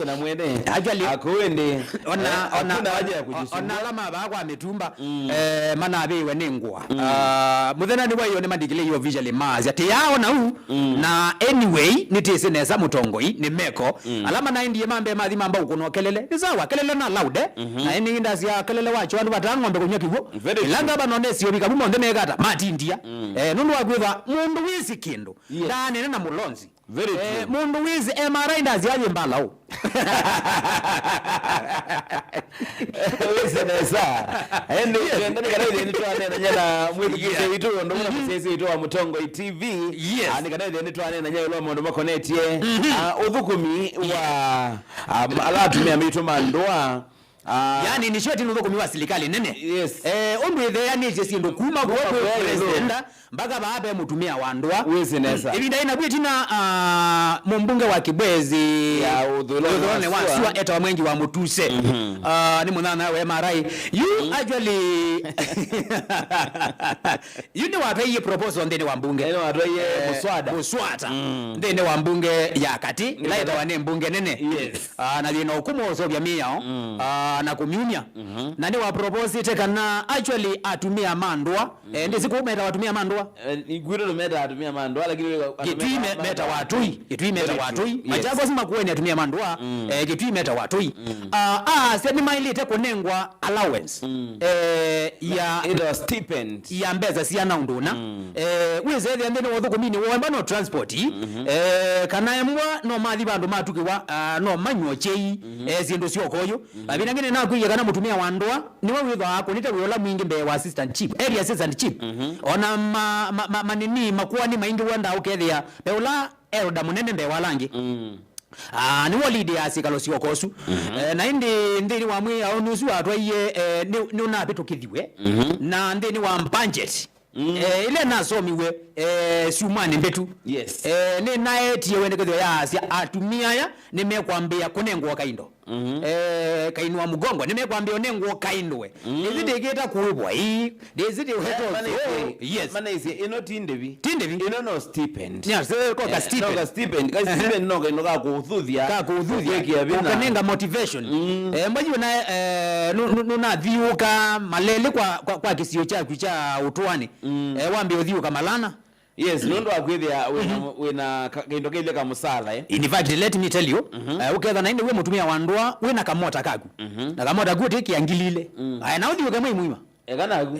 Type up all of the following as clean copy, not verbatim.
na mwene actually akwende ona haja ya kujisumbua ona alama bakwa mitumba mana abiwe ningwa muthena ni wayo ni mandikile yo visually mazi ati yao na u na anyway nitise neza mutongoi ni meko alama na ndiye mambe mathi mamba ukuno kelele ni sawa kelele na laude na ini ndazi ya kelele wacho andu batangombe kunya kigo ilanga banone sio bika bumo ndeme gata mati ndia nundu wagwitha mundu wisi kindu ndane na mulonzi very true mundu wizi MRI ndazi aje mbalao wese nesa ende ndani kana ile ni twane na nyana mwikise vitu ndo mna msese vitu wa Mutongo TV ani kana ile ni twane na nyana lo mondo makonetie uthukumi wa alatumia mitu mandoa yani ni shoti nuthukumi wa serikali nene yes ondu ithe yani je sindu kuma kwa president mpaka baabe mutumia wandwa wese nesa ibinda ina bwitina mumbunge wa Kibwezi ya udhulone wa sua eta wa mwengi wa Mutuse ni munana we MRI you actually you know what ye proposal ndene wa mbunge ene watoye muswata ndene wa mbunge ya kati laita wa ne mbunge nene yes na lino hukumu so bya miao na kumyumya na ni wa propose tekana actually atumia mandwa ndi siku meta watumia mandwa igwiro no meta atumia mandwa lakini kitui meta watui machago sima kuweni atumia mandwa kitui meta watui sema mailite kunengwa allowance ya ilo stipend ya mbeza si anaunduna wize the ndene wothukumini womba no transport kana emwa no mathi bandu matukiwa no manywo chei zindu cio koyo abina ngene na kuiya kana mutumia wandwa niwe witha akunite wiola mwingi mbe wa assistant chief area assistant chief ona manini makuwa ni maingi wanda ukethia beula elda munene mbe walangi ni walidi asikalo sio kosu na ndini wa mwi au nusu atwaye ni unabitukithiwe na ndini wa budget ile nasomiwe siumani mbetu yes ni nae tie wende kethio ya asia atumia ya nimekwambia kunengwa kaindo kainwa mugongo nimekwambia onengwa kaindwe izidegeta kuibwa hii dizidi heto yes mana isi ino tindevi ino no stipend yes ko ka stipend no stipend ka stipend no kaino ka kuuthuthia ukanenga motivation mbaji na nuna thiuka malele kwa kisio chaku cha utwani wambe uthiuka malana yes nondo akwithia wina kindo kile ka musala in fact let me tell you uketha na inde we mutumia wandwa wina kamota kaku na kamota guti kiangilile aya na uthi ukamwe muima kana gu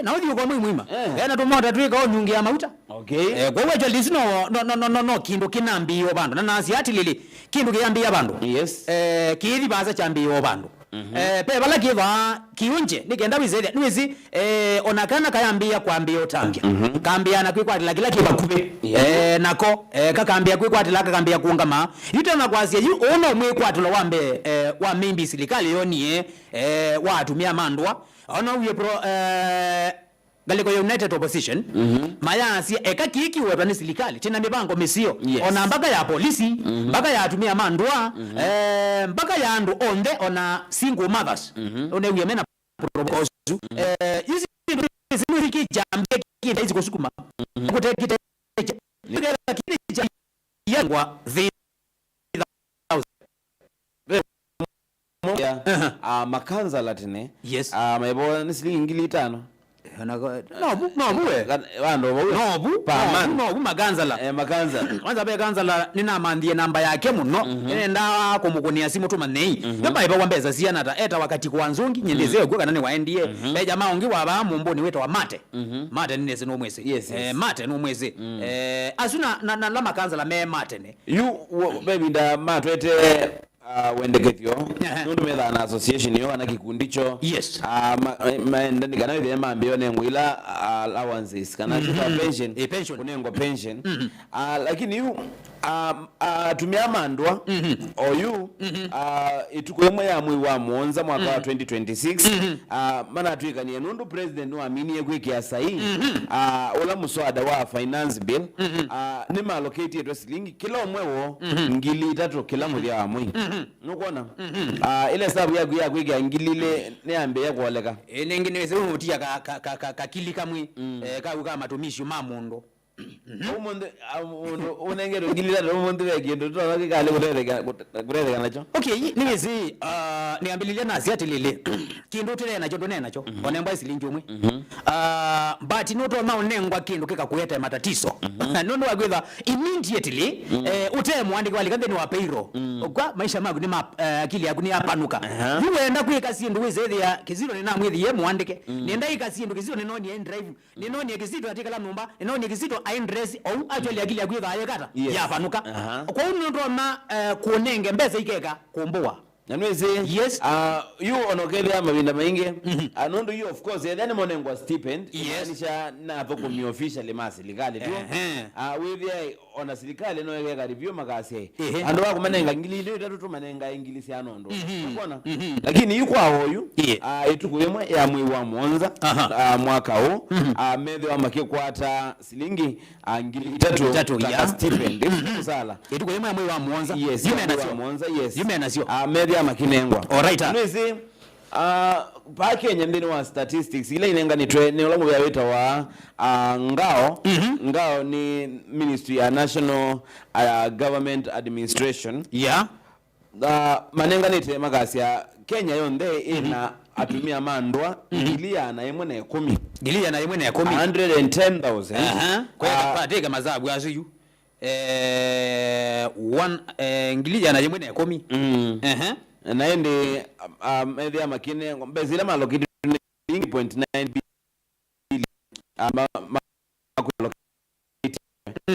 na uthi ukamwe muima na tumota twika onyungi ya mauta okay kwa hiyo just no kindo kinambio bandu na nasi ati lili kindo kiambia bandu yes kithi baza chambio bandu pe bala kiva kiunje nikenda wizeli nizi onakana kayambia kwambia otambia kambia na kwikwatila kila kibakupe nako kakambia kwikwatila kakambia kuungama yutana kwasia yu ono mwikwatilo wambe wa mimbi serikali yoni watumia mandwa ono uye pro galiko United Opposition mayasi kiki wetwa ni serikali tena mibango misio ona mpaka ya polisi mpaka ya atumia mandwa mpaka ya andu onde ona single mothers one uye mena proposal yusi ni kijambe kile hizo kusukuma kutekite kile cha yangwa makanza latine yes maibo ni shilingi 5 no maganzala kwanza be ganzala nina mandie namba yake muno nenda kumukunia simu tuma nei yoba iba kwambeza siana ta eta wakati kwa nzungi nyendezeo kwa kanani waendie be jamaa ongi waba mumboni wetu wa mate mate nine sino mwese mate no mwese asuna na la makanzala me mate ne you baby nda matwete wendekethio nundu metha na association yo ana kikundicho yes ndani kana ile mambio ne ngwila allowances kana pension kunengwa pension lakini you tumia mandwa oyu itukwemwe ya mwi wa monza mwaka wa 2026 mana tuikanie nundu president waaminie kwikia sahi ula muswada wa finance bill ni allocate yetu shilingi kila omwewo ngili 3 kila muthia wa mwi nukuona ile sababu ya kwikia ngilile ni ambe ya kuoleka ningine wese umutia ka kili kamwe ka matumishi ma mundo umuntu unengero ngilira umuntu wegendo twa kale kurere nacho okay niwezi niambililia nazi ati lile kindu tire nacho ndone nacho onemba isilingi umwe but noto ma onengwa kindu kikakueta matatizo nono wagwetha immediately ute mwandiki wali kande ni wa payroll kwa maisha magu ni akili yaku ni apanuka yuenda kwika sindu wizethia kiziro ni namwithi ye mwandike nenda ikasindu kiziro ni noni drive ni noni kizito atikala numba ni noni kizito aindress au actually akili yaku ithaye kata yapanuka kwa hiyo noto ma kuonenge mbeza ikeka kumbua nanwezi yes you onokelia mabinda maingi anondo you of course yani monengwa stipend anisha na hapo kumi officially serikali tu with ona serikali no yeka review makasi ando wako manenga ngili ndio tatu manenga ingilisi anondo unaona lakini yuko hoyu itukuyemwe ya mwi wa mwanza mwaka huu medhi wa makikwata silingi ngili tatu ya stipend sala itukuyemwe ya mwi wa mwanza yes yume nasio medhi ya makinengwa alright nwezi pa Kenya ndini wa statistics ile inenga ni olangu ya weta wa ngao ni Ministry ya National Government Administration manenga nite magasi ya Kenya yonde ina atumia mandwa gilia na yemwe na 10 110,000 kwa pateka mazabu aziyu ngilia na yemwe na 10 naende medhi ya makine bezile malokiti 0.9 billion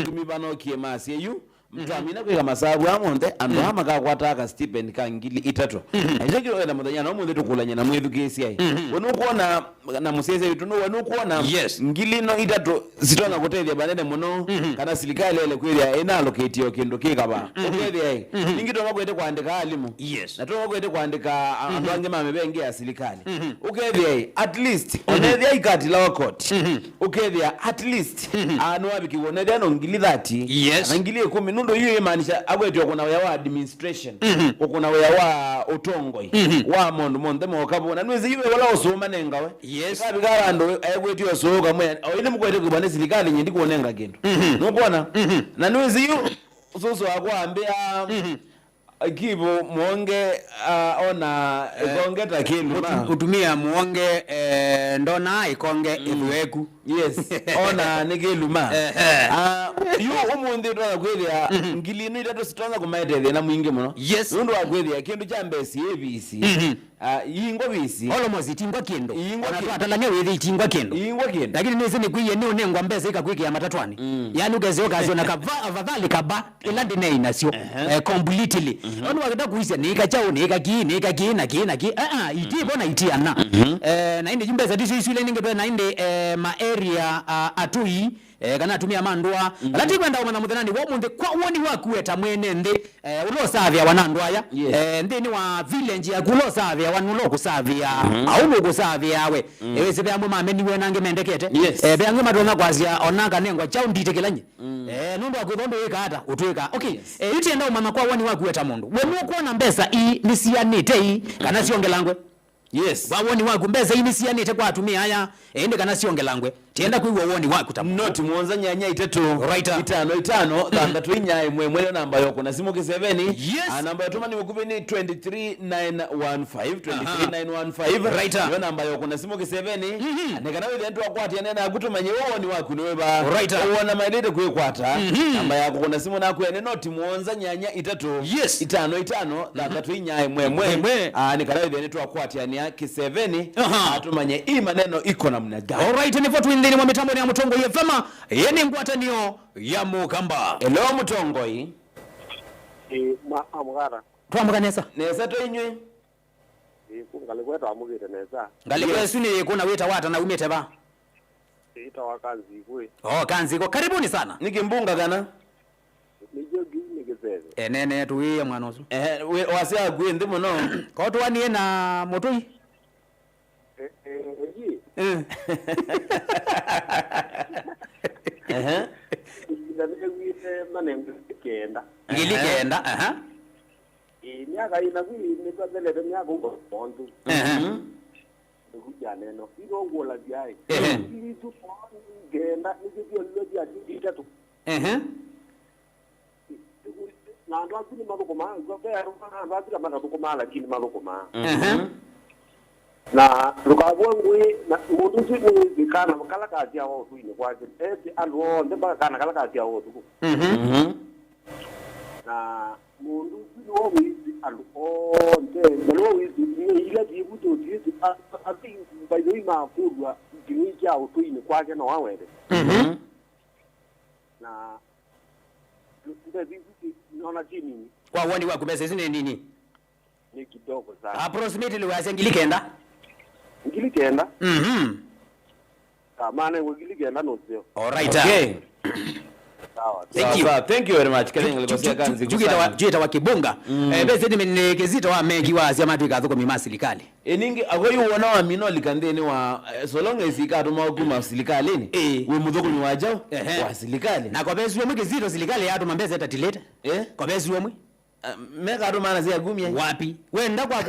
tumibano kiemasi eyu mtamina kwa masabu amonde ando amaka kwataka stipend ka ngili itatu aje kilo enda mudanya no munde tukulanya na mwethu kesi ai wonu kuona na musese yitu no wonu kuona ngili no itatu sitona kutethia banene muno kana serikali ile kweli ina allocate yo kindu kikaba ukethia ai ningito makwete kuandika alimu na to makwete kuandika andu ange mamebenge ya serikali ukethia ai at least onethia ikati la court ukethia at least anu abiki onethia no ngili 30 na ngili 10 nundo hiyo imaanisha agwetyo kuna wa administration kuna wa utongoi wa mondo mo na nwezi iwe wala osoma nengawe kabi garando agwetyo soka mwe ile mkwete kubane serikali nyindi kuonenga kintu nokona na nwezi hiyo soso akwambia kibo muonge ona ikongeta kindu na utumia muonge ndona ikonge iweku ona nikiluma yu umundi twa kwethia ngilini itatu sitona kumaetethia na mwingi muno nundu wa kwethia kindu cha mbesi ABC yingo bisi almost itingwa kindu ona twatalanya wethi itingwa kindu lakini nisi ni kwiye ni unengwa mbesa ikakwikia matatwani yani ugeze kazi ona kava afadhali kaba ila ndine inasio completely ono wakita kuisia ni kachao ni kaki na ki iti bona iti ana na inde jumbeza disu isu ile ninge na inde ma area atui kana atumia mandwa lati kwenda umana muthanani wo munde kwa woni wakueta mwene ndi ulosavya wanandu aya ndi ni wa village ya kulosavya wanulo kusavya au no kusavya we ewese byamwe mameni we nange mendekete byamwe madonga kwazia onanga nengwa chao nditekelanye nundo akuthondo wekata utweka okay iti enda umama kwa woni wakueta mundu we nukuona mbesa i nisianite i kana siongelangwe wawoni waku mbeza inisiani ite kwa atumia haya ende kana siongelangwe tienda kuiwa woni waku tamu not muonza nyanya itetu itano tanda tuinya mwemwele namba yoko na simu ki7 namba yotuma ni mkupe ni 23915 yo namba yoko na simu ki7 nekana wewe ndio akwati yanena akutuma nye woni waku niwe ba uona mailete kuikwata namba yako kuna simu nako ya not muonza nyanya itetu itano tanda tuinya mwemwele nekana wewe ndio akwati yani yake 7 atumanye hii maneno iko namna gani. Alright, ni fotu ndini mwa mitambo ni ya Mutongo yefema yeni ngwatanio ya Mukamba. Hello Mutongo hii amugara twamuka nesa to inywe ngalikwetu amugite nesa ngalikwesu ni kuna weta wata na umete ba ita wakanzi kwe kanzi ko karibuni sana nikimbunga kana nijogi nikizeze nene tuwiye mwanozo wasia kwe ndi muno ko twani na motoi Ilikenda miaka ina ni kwa zile miaka uko pondu neno ilo ngola biai ili tu genda nikijua loloji atitatu na ndo asili madukuma kwa ndo asili madukuma lakini madukuma na lukabongwe na mundu siku bikana kala kazi yao tu ni kwaje ando ndeba kana kala kazi yao tu na mundu siku wo wizi ando nde lo wizi ni ila jibu to jibu ati by the way ma kurwa jini yao tu ni kwaje na wawele na ndio vipi naona chini kwa wani wa kubeza zine nini ni kidogo sana approximately wase ngilikenda maana ngilikenda no sio all right okay sawa thank you very much kale ngilikosia kanzi juita wa kibunga bese ni kezito wa mengi wa sia mapika thoko mima serikali eningi agoyu wona wa mino likandeni wa so long as ikatu makuma serikalini we muthoko ni wajao wa serikali na kwa bese mwe kezito serikali yatu mambeze tatilete kwa bese mwe meka ndo maana zia gumia wapi wenda kwa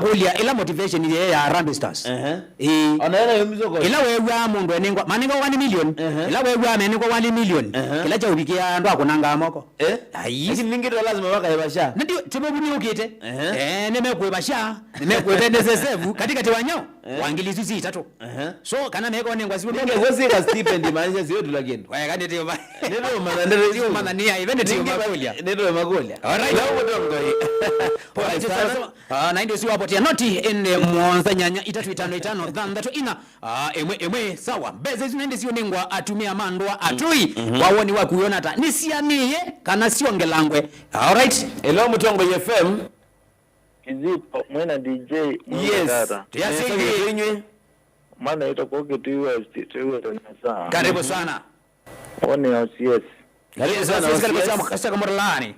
kulia ila motivation ile ya Harambee Stars onaona yomizoko ila wewe mundu enengwa manengo 1 million ila wewe amenengo 1 million kila cha ubikia ndo akunanga amoko lakini ningito lazima wakaebasha ndio tibobuni ukite nimekuebasha nimekuebendezeshevu katika tiwanyo wangilizuzi 3 so kana meko nengwa sibo ngeze ka stipend maanisha sio tulagendo wewe kani tio ba ndio manania even tio makulia ndio makulia alright leo mtongo na ndio si wapotia noti ene mwanza nyanya 355 thandatu ina emwe sawa mbeze zinaende sio nengwa atumia mandwa atui wawoni wa kuiona ta nisianie kana sio ngelangwe alright leo mtongo FM Kizito mwena DJ yes tuyasingi maana itakuwa kitu tiwe tunasa karibu sana one OCS karibu sana kasa kamorlani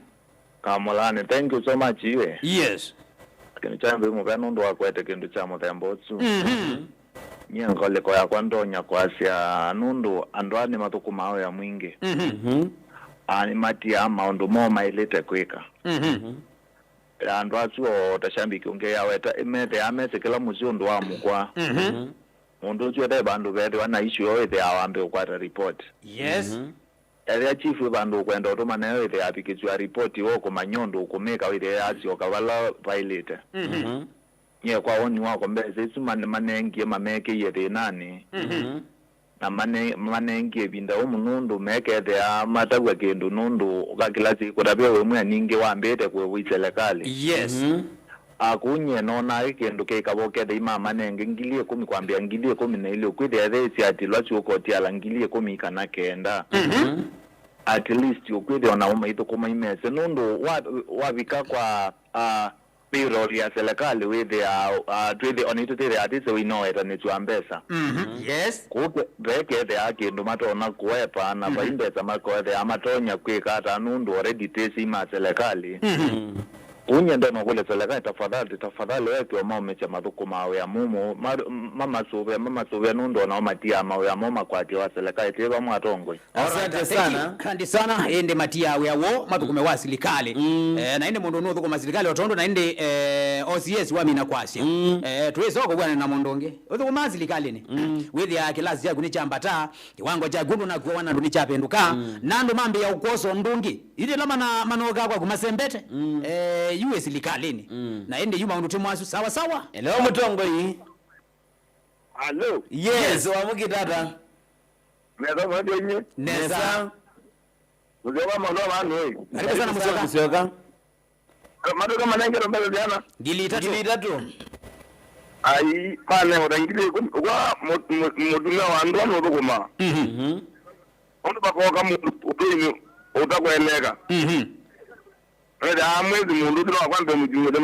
Kamolane, thank you so much iwe. Yes. Kini chambe mu bano ndo akwete kindu cha muthembotsu. Nye ngole ko ya kwandonya kwasia nundu andwani matuku mawe ya mwingi. Ani mati ya maundu mo mailete kwika. Andwa suo tashambiki unge ya weta imete amese kila muzio ndo amukwa. Mundu chwete bandu bete wana issue oite awambe ukwata report. Yes. Area chief bandu kwenda otoma nayo ite apikizwa report woko manyondo ukomeka ite asio kabala violate. Nye kwa oni wako mbeze isu manengi mameke yete nani. Na manengi binda umunundu meke de amatagwa kendo nundu ukakilasi kudabia wemwe ninge wambete kwa wiselekali. Yes. Akunye nona kendo ke kaboke de mama nenge ngilie 10 kwambia ngilie 10 na ile kwide ati ati lwachi ukoti ala ngilie 10 kana kenda. At least ukwide ona uma ito kuma imese nundu wabika kwa payroll ya serikali withe twithe onito tire atise we know it and tuambesa yes kuke beke the akindu matona kuepa na baimbesa makothe amatonya kwikata nundu already tesi ma serikali unye ndo ngole serikali tafadhali wewe mama mecha mathuku mawe ya mumo mama sube nundu na matia mawe ya mama kwa ati wa serikali tiba mwatongo. Asante sana kandi sana ende matia we awo mathukume wa serikali na ende mundu no thukuma serikali otondo na ende OCS wa mina kwasya tuwezoko bwana na mondonge thukuma serikali ni wethi ya kilasi ya kuni chambata kiwango cha gundu na kuona ndo ni chapenduka nando mambe ya ukoso ndungi ile lama na manoga kwa kumasembete US serikali na ende yuma ndo timwasu sawa sawa leo mtongo hii hello yes wa mukitata Neza mwadonye nesa uzewa mwana wanwe karibu sana Musyoka madoka manenge ndo mbele jana gili tatu ai pane odangile kwa mudumia wandu no dogoma ondo bakoka mutini utakweleka mwezi mundu ndo akwambe mujungu ndo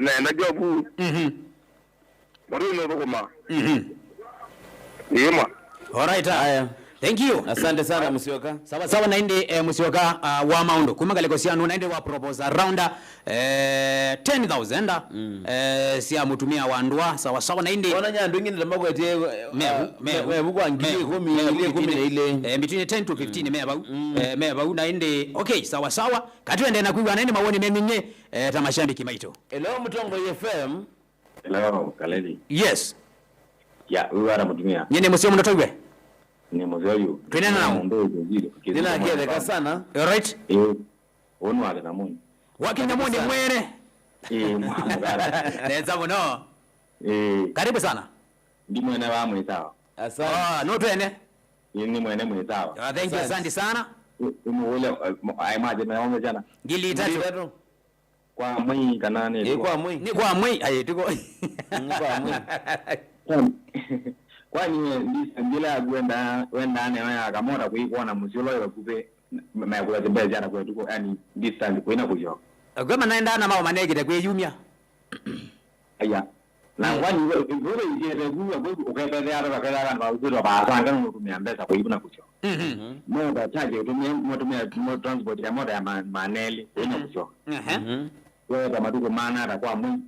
na jobu mori no dogoma yema alright haya thank you asante sana Musyoka sawa sawa naende Musyoka wa maundo kumagale kosiano naende wa propose around 10,000 sia mutumia wandwa sawa sawa naende ona nyandu ngine ndamagwetie mebu kwa ngili 10 na ile between 10 to 15 mebu naende okay sawa sawa katwende na kuiwa naende mawoni meminye tamashambi kimaito leo mtongo FM Hello Kaleli. yes Ya uwara mutumia nyene musyo mnotoiwe ni mozoyu Twina nao. Dina kieleka sana. All right. Onu wake na muni. Wakenya muni mwere. Mwagara. Neza muno. Karibu sana. Ndi mwene wa mwisawa. Asante. No twene. Ni mwene mwisawa. Thank you, asante sana. Ule aimaje na wame jana. Ngili tatu. Kwa mwi kanane. Kwa mwi. Ni kwa mwi. Aye tuko. Kwa mwi. Kwani ndila wenda ane waya kamora kuikuona musilo yo kupe makula tembea jana kwa tuko yani distance kuina kujo. Gwema naenda na mao manegere kwe yumya. Aya. Na wani wewe ile nguvu kwa ukaenda yaro bakala na uzito ba sanga nutumia mbesa kuibuna kujo. Moda chaje utumia transport ya moda ya maneli kuina kujo. Wewe kama tuko maana hata kwa mwi.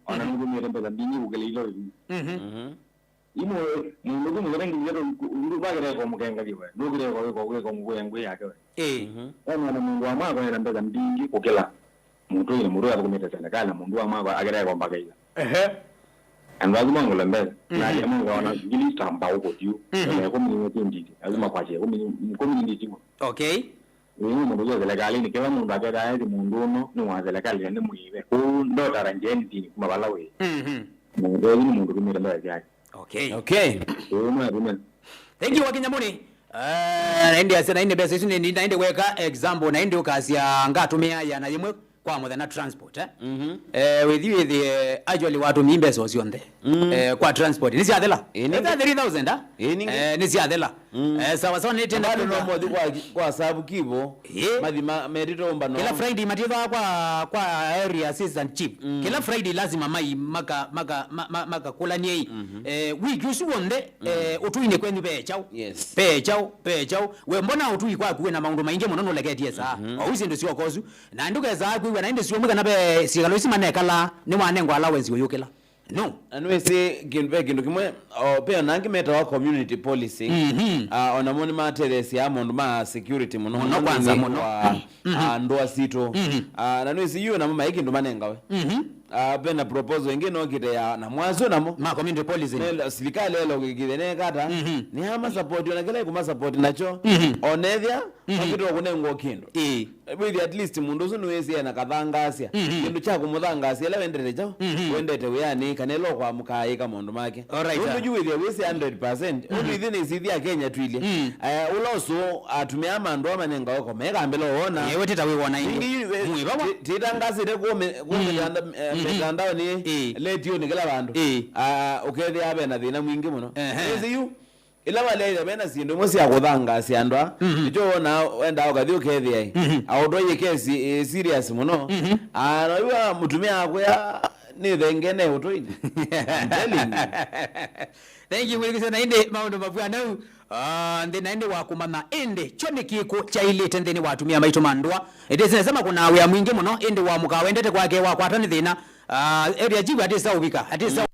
Ona nungu mire mpesa mbinyi ukele ilo imo nungu mire ngiro uru bagere ko mukenga diwe nugire ko ngwe yake ona na mungu ama ko era mpesa mbinyi ukela muntu ile muru ya kumeta sana kala mungu ama ko agere ko mbakaila anda zuma ngolo mbele na ya mungu ona ngili tamba uko tiu ko mimi tindi azuma kwaje ko mimi ndi okay. Mundu yo legali ni kewa mundu akeda edi mundu no ni wa legali ni muibe ku ndo taranjeni tini kumabala we mundu ni mundu kumira ndo yake okay thank you Wakenya muni naende asena inde besa isu ni naende weka example naende ukasia ngatumia ya na yemwe kwa mothe na transport with you the actually watu mimbe so sionde kwa transport ni siadela 3000 ni siadela sawa sawa ni tenda no modi kwa sababu kibo madima merito omba no kila Friday matiwa kwa area assistant chief kila Friday lazima mai maka kula ni wiki usuonde utuine kwenyu pe chao we mbona utui kwa kuwe na maundu mainge muno legetie sa auzi ndo sio kozu na ndukeza kuwe na inde sio muka nabe sigalo simanekala ni wanengo allowance yokela no anwese kindu kimwe pe nangi meta wa community policy ona moni materesi ya mundu ma security muno kwanza muno ndo sito na nwese yu na mama ikindu manenga we pena proposal ingine okite ya na mwazo namo ma community policy serikali lelo kigene kata ni ama support ona kile kuma support nacho onethia okito kunengo kindu with at least mundu usu nwese na kathangasia kindu cha kumuthangasia la wendete chao wendete yani kanelo kwa mukai kama mundu make undu juwe wese 100% undu ithine isithia Kenya twile uloso atumia amandu amanenga wako meka mbelo ona yewe teta we wona ingi titangazire ku mitandao ni letio ni kila bandu ukethi abe na thina mwingi muno ezi yu ila wale bena sindu mosi akuthanga siandwa nicho ona wenda ukathi ukethi ai audoye kesi serious muno anaiwa mutumia akwa ni thengene utoini thank you wewe sana inde maundu mabwa nau naende wakumama ende chone kiko cha ile tendeni watumia maito mandwa ete sema kuna wea mwingi muno ende wa mukawendete kwake wa kwatani thina area jibu atisa ubika atisa